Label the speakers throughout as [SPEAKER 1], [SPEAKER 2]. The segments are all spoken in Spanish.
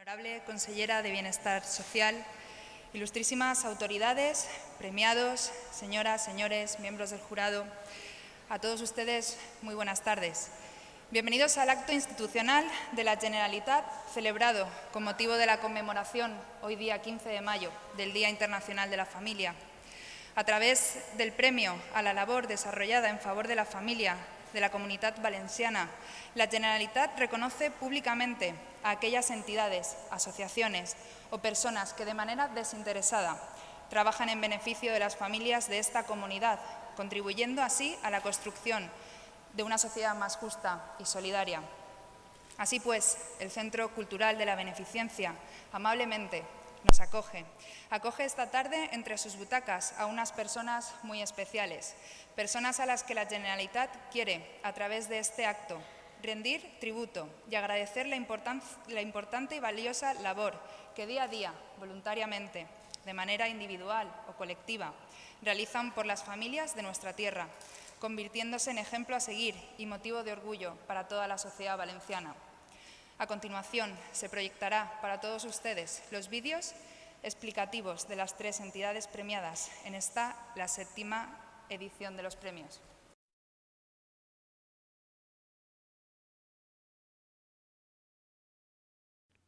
[SPEAKER 1] Honorable consellera de Bienestar Social, ilustrísimas autoridades, premiados, señoras, señores, miembros del jurado, a todos ustedes muy buenas tardes. Bienvenidos al acto institucional de la Generalitat celebrado con motivo de la conmemoración, hoy día 15 de mayo, del Día Internacional de la Familia. A través del premio a la labor desarrollada en favor de la familia de la Comunitat Valenciana, la Generalitat reconoce públicamente a aquellas entidades, asociaciones o personas que de manera desinteresada trabajan en beneficio de las familias de esta comunidad, contribuyendo así a la construcción de una sociedad más justa y solidaria. Así pues, el Centro Cultural de la Beneficencia amablemente nos acoge esta tarde entre sus butacas a unas personas muy especiales, personas a las que la Generalitat quiere, a través de este acto, rendir tributo y agradecer la importante y valiosa labor que día a día, voluntariamente, de manera individual o colectiva, realizan por las familias de nuestra tierra, convirtiéndose en ejemplo a seguir y motivo de orgullo para toda la sociedad valenciana. A continuación, se proyectará para todos ustedes los vídeos explicativos de las tres entidades premiadas en esta, la 7ª edición de los premios.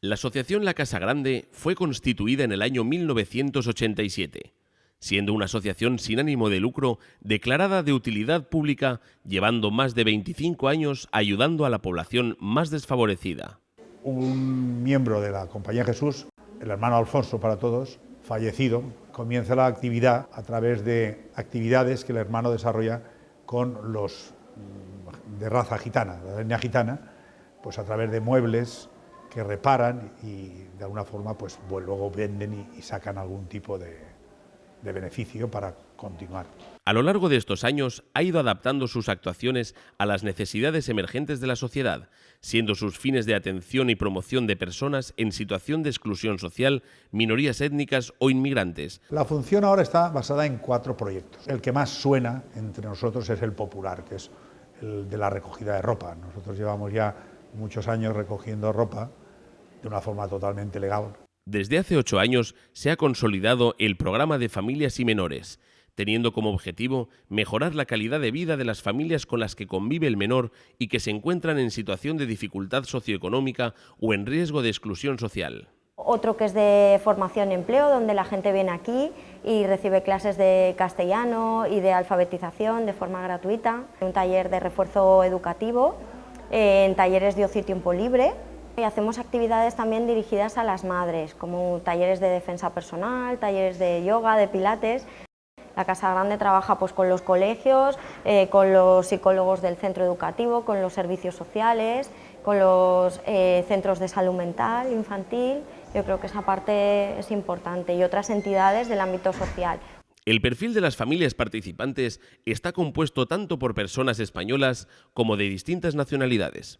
[SPEAKER 2] La asociación La Casa Grande fue constituida en el año 1987, siendo una asociación sin ánimo de lucro declarada de utilidad pública, llevando más de 25 años ayudando a la población más desfavorecida.
[SPEAKER 3] Un miembro de la Compañía Jesús, el hermano Alfonso para todos, fallecido, comienza la actividad a través de actividades que el hermano desarrolla con los de raza gitana, la etnia gitana, pues a través de muebles que reparan y de alguna forma pues luego venden y sacan algún tipo de beneficio para continuar.
[SPEAKER 2] A lo largo de estos años ha ido adaptando sus actuaciones a las necesidades emergentes de la sociedad, siendo sus fines de atención y promoción de personas en situación de exclusión social, minorías étnicas o inmigrantes.
[SPEAKER 3] La función ahora está basada en 4 proyectos. El que más suena entre nosotros es el popular, que es el de la recogida de ropa. Nosotros llevamos ya muchos años recogiendo ropa de una forma totalmente legal.
[SPEAKER 2] Desde hace 8 años se ha consolidado el programa de familias y menores, teniendo como objetivo mejorar la calidad de vida de las familias con las que convive el menor y que se encuentran en situación de dificultad socioeconómica o en riesgo de exclusión social.
[SPEAKER 4] Otro que es de formación y empleo, donde la gente viene aquí y recibe clases de castellano y de alfabetización de forma gratuita. Un taller de refuerzo educativo, en talleres de ocio y tiempo libre. Y hacemos actividades también dirigidas a las madres, como talleres de defensa personal, talleres de yoga, de pilates. La Casa Grande trabaja pues, con los colegios, con los psicólogos del centro educativo, con los servicios sociales, con los centros de salud mental, infantil. Yo creo que esa parte es importante, y otras entidades del ámbito social.
[SPEAKER 2] El perfil de las familias participantes está compuesto tanto por personas españolas como de distintas nacionalidades.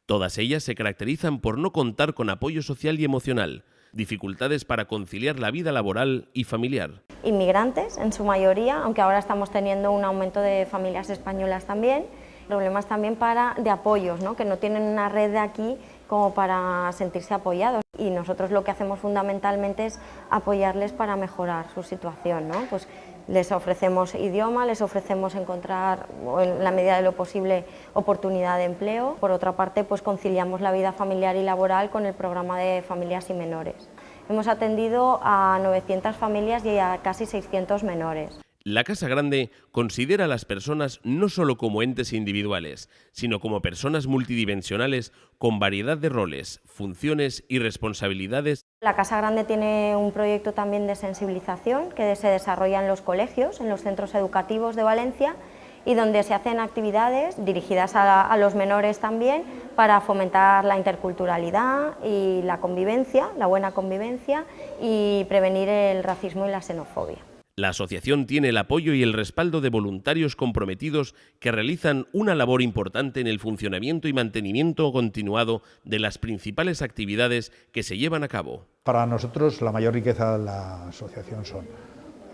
[SPEAKER 2] Todas ellas se caracterizan por no contar con apoyo social y emocional, dificultades para conciliar la vida laboral y familiar.
[SPEAKER 4] Inmigrantes, en su mayoría, aunque ahora estamos teniendo un aumento de familias españolas también, problemas también de apoyos, ¿no? Que no tienen una red de aquí como para sentirse apoyados. Y nosotros lo que hacemos fundamentalmente es apoyarles para mejorar su situación, ¿no? Pues les ofrecemos idioma, les ofrecemos encontrar, en la medida de lo posible, oportunidad de empleo. Por otra parte, pues conciliamos la vida familiar y laboral con el programa de familias y menores. Hemos atendido a 900 familias y a casi 600 menores.
[SPEAKER 2] La Casa Grande considera a las personas no solo como entes individuales, sino como personas multidimensionales con variedad de roles, funciones y responsabilidades.
[SPEAKER 4] La Casa Grande tiene un proyecto también de sensibilización que se desarrolla en los colegios, en los centros educativos de Valencia, y donde se hacen actividades dirigidas a los menores también para fomentar la interculturalidad y la convivencia, la buena convivencia, y prevenir el racismo y la xenofobia.
[SPEAKER 2] La asociación tiene el apoyo y el respaldo de voluntarios comprometidos que realizan una labor importante en el funcionamiento y mantenimiento continuado de las principales actividades que se llevan a cabo.
[SPEAKER 3] Para nosotros la mayor riqueza de la asociación son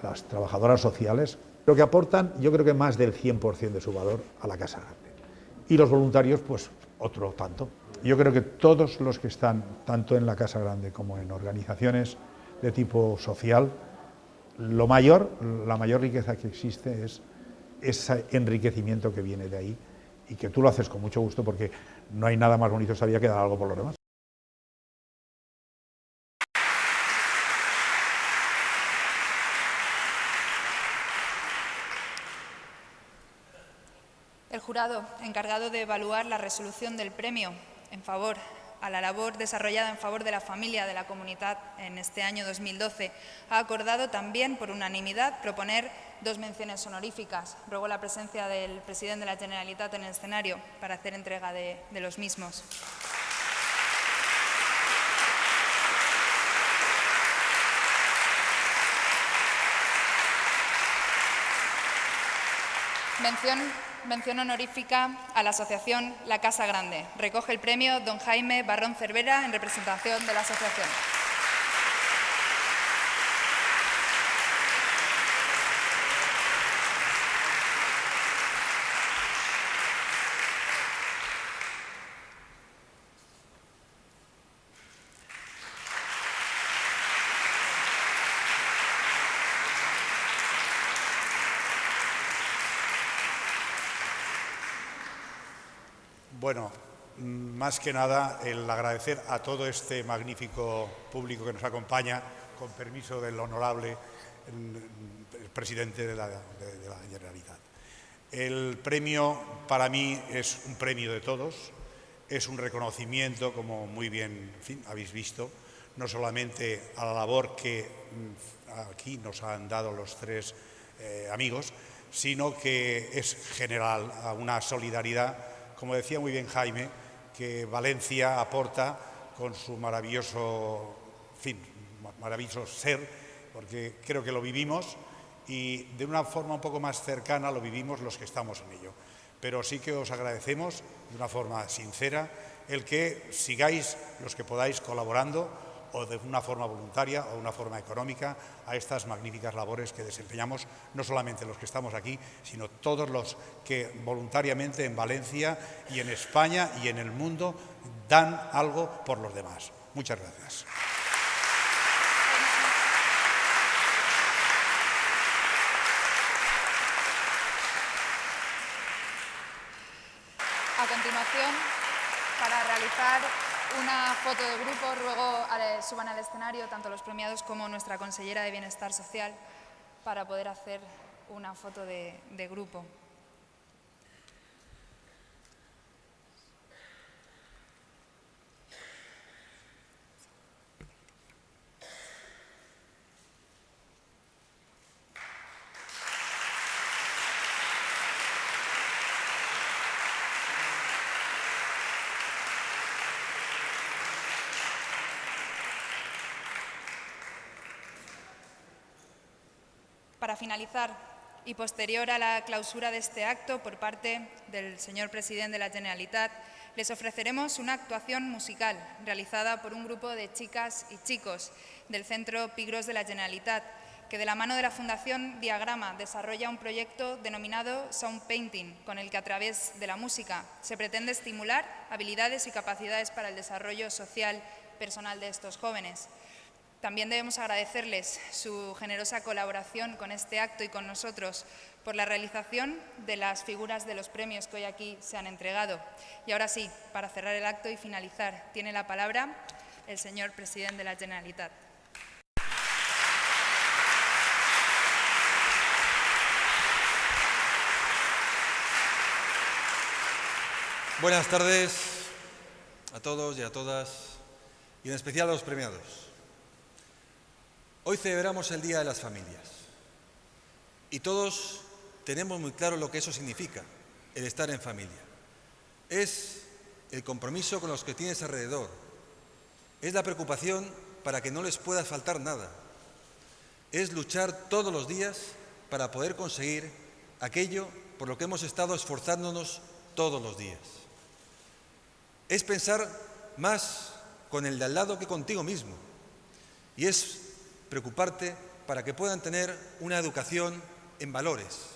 [SPEAKER 3] las trabajadoras sociales, lo que aportan yo creo que más del 100% de su valor a la Casa Grande. Y los voluntarios, pues otro tanto. Yo creo que todos los que están, tanto en la Casa Grande como en organizaciones de tipo social, la mayor riqueza que existe es ese enriquecimiento que viene de ahí, y que tú lo haces con mucho gusto, porque no hay nada más bonito sabía que dar algo por los demás.
[SPEAKER 1] El jurado, encargado de evaluar la resolución del premio en favor a la labor desarrollada en favor de la familia de la comunidad en este año 2012, ha acordado también por unanimidad proponer 2 menciones honoríficas. Ruego la presencia del presidente de la Generalitat en el escenario para hacer entrega de los mismos. Mención honorífica a la asociación La Casa Grande. Recoge el premio don Jaime Barrón Cervera en representación de la asociación.
[SPEAKER 5] Bueno, más que nada el agradecer a todo este magnífico público que nos acompaña, con permiso del honorable presidente de la Generalitat. El premio para mí es un premio de todos, es un reconocimiento, como muy bien habéis visto, no solamente a la labor que aquí nos han dado los 3 amigos, sino que es general, a una solidaridad, como decía muy bien Jaime, que Valencia aporta con su maravilloso ser, porque creo que lo vivimos y de una forma un poco más cercana lo vivimos los que estamos en ello. Pero sí que os agradecemos de una forma sincera el que sigáis, los que podáis, colaborando o de una forma voluntaria o de una forma económica a estas magníficas labores que desempeñamos, no solamente los que estamos aquí, sino todos los que voluntariamente en Valencia y en España y en el mundo dan algo por los demás. Muchas gracias.
[SPEAKER 1] A continuación, para realizar una foto de grupo, ruego suban al escenario tanto los premiados como nuestra consellera de Bienestar Social para poder hacer una foto de grupo. Para finalizar, y posterior a la clausura de este acto por parte del señor presidente de la Generalitat, les ofreceremos una actuación musical realizada por un grupo de chicas y chicos del Centro Pigros de la Generalitat, que de la mano de la Fundación Diagrama desarrolla un proyecto denominado Sound Painting, con el que a través de la música se pretende estimular habilidades y capacidades para el desarrollo social personal de estos jóvenes. También debemos agradecerles su generosa colaboración con este acto y con nosotros por la realización de las figuras de los premios que hoy aquí se han entregado. Y ahora sí, para cerrar el acto y finalizar, tiene la palabra el señor presidente de la Generalitat.
[SPEAKER 6] Buenas tardes a todos y a todas, y en especial a los premiados. Hoy celebramos el Día de las Familias y todos tenemos muy claro lo que eso significa, el estar en familia. Es el compromiso con los que tienes alrededor, es la preocupación para que no les pueda faltar nada, es luchar todos los días para poder conseguir aquello por lo que hemos estado esforzándonos todos los días. Es pensar más con el de al lado que contigo mismo y es preocuparte para que puedan tener una educación en valores,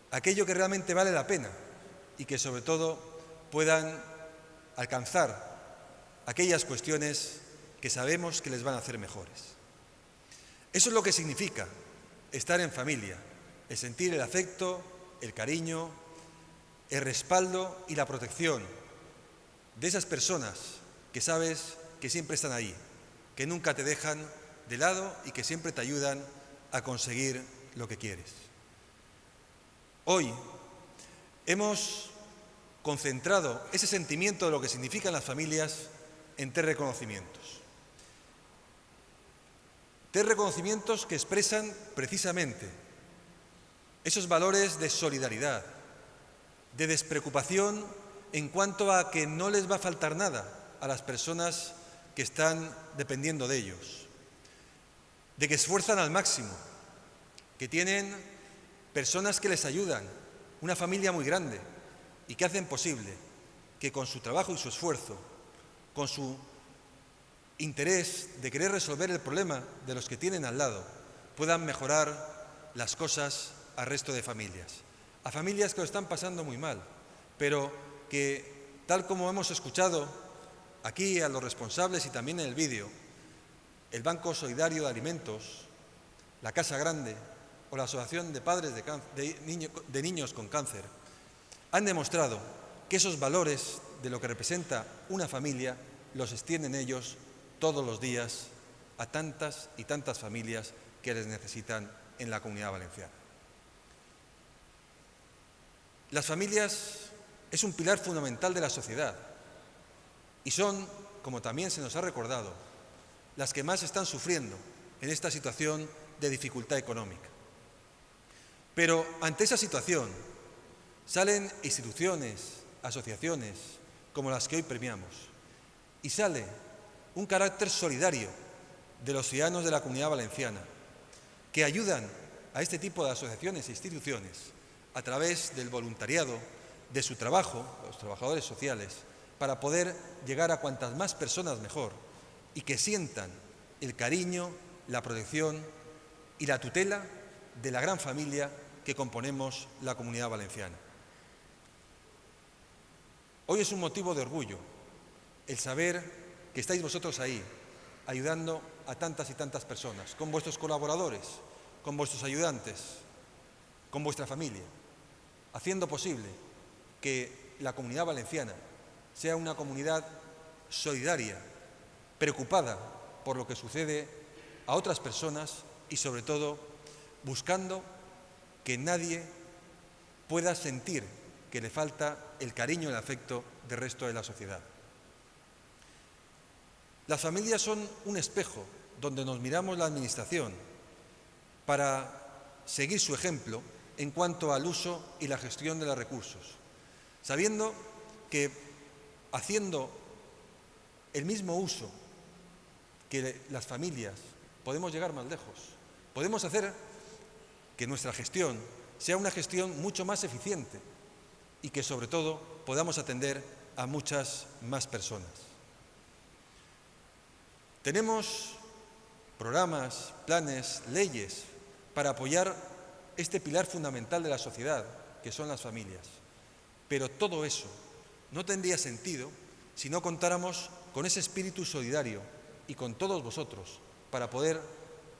[SPEAKER 6] aquello que realmente vale la pena y que sobre todo puedan alcanzar aquellas cuestiones que sabemos que les van a hacer mejores. Eso es lo que significa estar en familia, el sentir el afecto, el cariño, el respaldo y la protección de esas personas que sabes que siempre están ahí, que nunca te dejan de lado y que siempre te ayudan a conseguir lo que quieres. Hoy hemos concentrado ese sentimiento de lo que significan las familias en 3 reconocimientos. 3 reconocimientos que expresan precisamente esos valores de solidaridad, de despreocupación en cuanto a que no les va a faltar nada a las personas que están dependiendo de ellos, de que esfuerzan al máximo, que tienen personas que les ayudan, una familia muy grande y que hacen posible que con su trabajo y su esfuerzo, con su interés de querer resolver el problema de los que tienen al lado, puedan mejorar las cosas al resto de familias. A familias que lo están pasando muy mal, pero que, tal como hemos escuchado aquí a los responsables y también en el vídeo, el Banco Solidario de Alimentos, la Casa Grande o la Asociación de Padres de Niños con Cáncer han demostrado que esos valores de lo que representa una familia los extienden ellos todos los días a tantas y tantas familias que les necesitan en la Comunidad Valenciana. Las familias es un pilar fundamental de la sociedad y son, como también se nos ha recordado, las que más están sufriendo en esta situación de dificultad económica. Pero ante esa situación salen instituciones, asociaciones como las que hoy premiamos y sale un carácter solidario de los ciudadanos de la Comunidad Valenciana que ayudan a este tipo de asociaciones e instituciones a través del voluntariado, de su trabajo, los trabajadores sociales, para poder llegar a cuantas más personas mejor y que sientan el cariño, la protección y la tutela de la gran familia que componemos la Comunidad Valenciana. Hoy es un motivo de orgullo el saber que estáis vosotros ahí, ayudando a tantas y tantas personas, con vuestros colaboradores, con vuestros ayudantes, con vuestra familia, haciendo posible que la Comunidad Valenciana sea una comunidad solidaria, preocupada por lo que sucede a otras personas y, sobre todo, buscando que nadie pueda sentir que le falta el cariño y el afecto del resto de la sociedad. Las familias son un espejo donde nos miramos la Administración para seguir su ejemplo en cuanto al uso y la gestión de los recursos, sabiendo que haciendo el mismo uso que las familias podemos llegar más lejos, podemos hacer que nuestra gestión sea una gestión mucho más eficiente y que sobre todo podamos atender a muchas más personas. Tenemos programas, planes, leyes para apoyar este pilar fundamental de la sociedad, que son las familias. Pero todo eso no tendría sentido si no contáramos con ese espíritu solidario y con todos vosotros para poder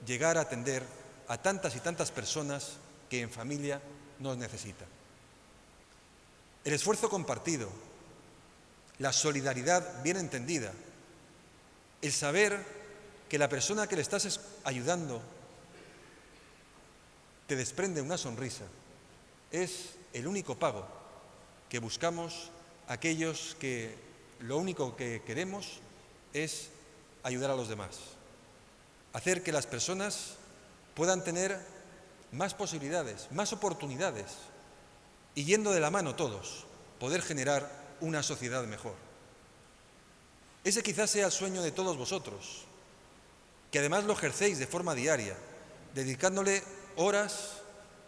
[SPEAKER 6] llegar a atender a tantas y tantas personas que en familia nos necesitan. El esfuerzo compartido, la solidaridad bien entendida, el saber que la persona que le estás ayudando te desprende una sonrisa, es el único pago que buscamos aquellos que lo único que queremos es ayudar a los demás, hacer que las personas puedan tener más posibilidades, más oportunidades y, yendo de la mano todos, poder generar una sociedad mejor. Ese quizás sea el sueño de todos vosotros, que además lo ejercéis de forma diaria, dedicándole horas,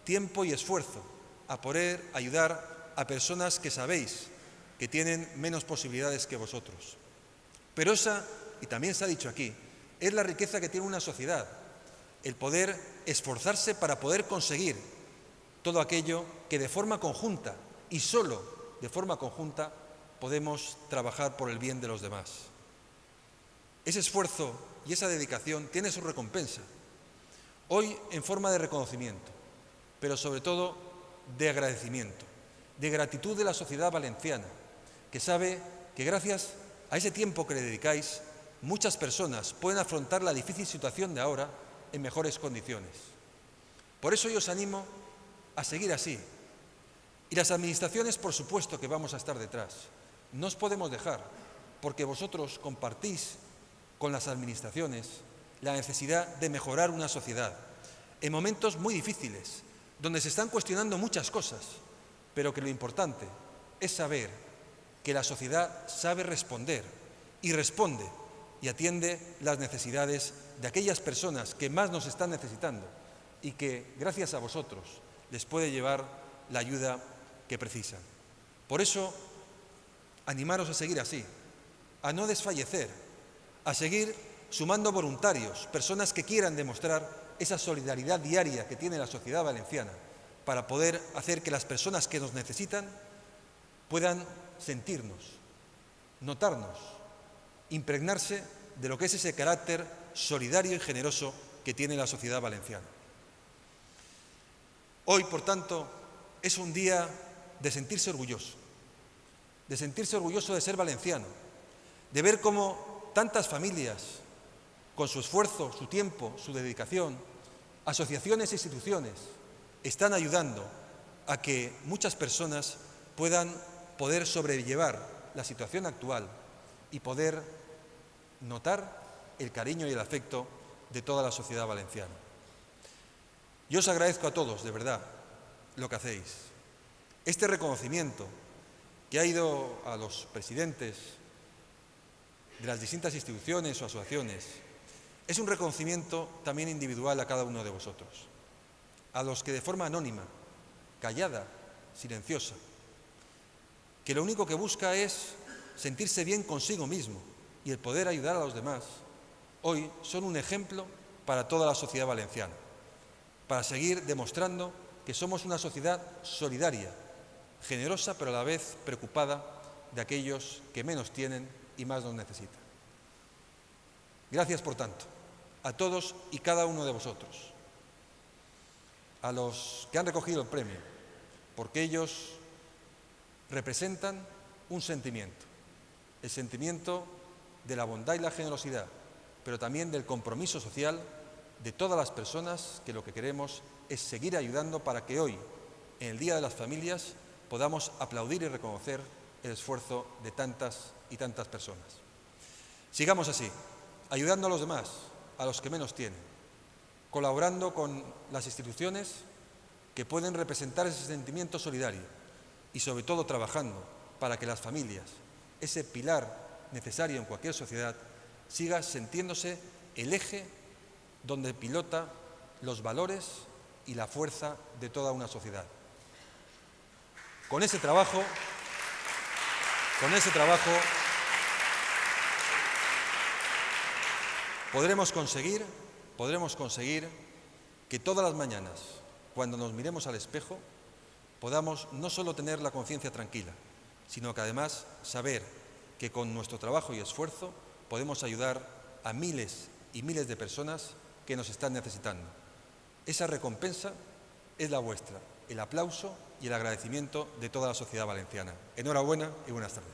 [SPEAKER 6] tiempo y esfuerzo a poder ayudar a personas que sabéis que tienen menos posibilidades que vosotros. Pero esa, y también se ha dicho aquí, es la riqueza que tiene una sociedad, el poder esforzarse para poder conseguir todo aquello que de forma conjunta y solo de forma conjunta podemos trabajar por el bien de los demás. Ese esfuerzo y esa dedicación tiene su recompensa, hoy en forma de reconocimiento, pero sobre todo de agradecimiento, de gratitud de la sociedad valenciana, que sabe que gracias a ese tiempo que le dedicáis, muchas personas pueden afrontar la difícil situación de ahora en mejores condiciones. Por eso yo os animo a seguir así. Y las administraciones, por supuesto que vamos a estar detrás. No os podemos dejar, porque vosotros compartís con las administraciones la necesidad de mejorar una sociedad en momentos muy difíciles, donde se están cuestionando muchas cosas, pero que lo importante es saber que la sociedad sabe responder y responde y atiende las necesidades de aquellas personas que más nos están necesitando y que, gracias a vosotros, les puede llevar la ayuda que precisan. Por eso, animaros a seguir así, a no desfallecer, a seguir sumando voluntarios, personas que quieran demostrar esa solidaridad diaria que tiene la sociedad valenciana para poder hacer que las personas que nos necesitan puedan sentirnos, notarnos, impregnarse de lo que es ese carácter solidario y generoso que tiene la sociedad valenciana. Hoy, por tanto, es un día de sentirse orgulloso de ser valenciano, de ver cómo tantas familias, con su esfuerzo, su tiempo, su dedicación, asociaciones e instituciones, están ayudando a que muchas personas puedan sobrellevar la situación actual y poder notar el cariño y el afecto de toda la sociedad valenciana. Yo os agradezco a todos, de verdad, lo que hacéis. Este reconocimiento que ha ido a los presidentes de las distintas instituciones o asociaciones es un reconocimiento también individual a cada uno de vosotros, a los que de forma anónima, callada, silenciosa, que lo único que busca es sentirse bien consigo mismo y el poder ayudar a los demás, hoy son un ejemplo para toda la sociedad valenciana, para seguir demostrando que somos una sociedad solidaria, generosa, pero a la vez preocupada de aquellos que menos tienen y más nos necesitan. Gracias, por tanto, a todos y cada uno de vosotros, a los que han recogido el premio, porque ellos representan un sentimiento, el sentimiento de la bondad y la generosidad, pero también del compromiso social de todas las personas que lo que queremos es seguir ayudando para que hoy, en el Día de las Familias, podamos aplaudir y reconocer el esfuerzo de tantas y tantas personas. Sigamos así, ayudando a los demás, a los que menos tienen, colaborando con las instituciones que pueden representar ese sentimiento solidario y sobre todo trabajando para que las familias, ese pilar necesario en cualquier sociedad, siga sintiéndose el eje donde pilota los valores y la fuerza de toda una sociedad. Con ese trabajo podremos conseguir que todas las mañanas, cuando nos miremos al espejo, podamos no solo tener la conciencia tranquila, sino que además saber que con nuestro trabajo y esfuerzo podemos ayudar a miles y miles de personas que nos están necesitando. Esa recompensa es la vuestra, el aplauso y el agradecimiento de toda la sociedad valenciana. Enhorabuena y buenas tardes.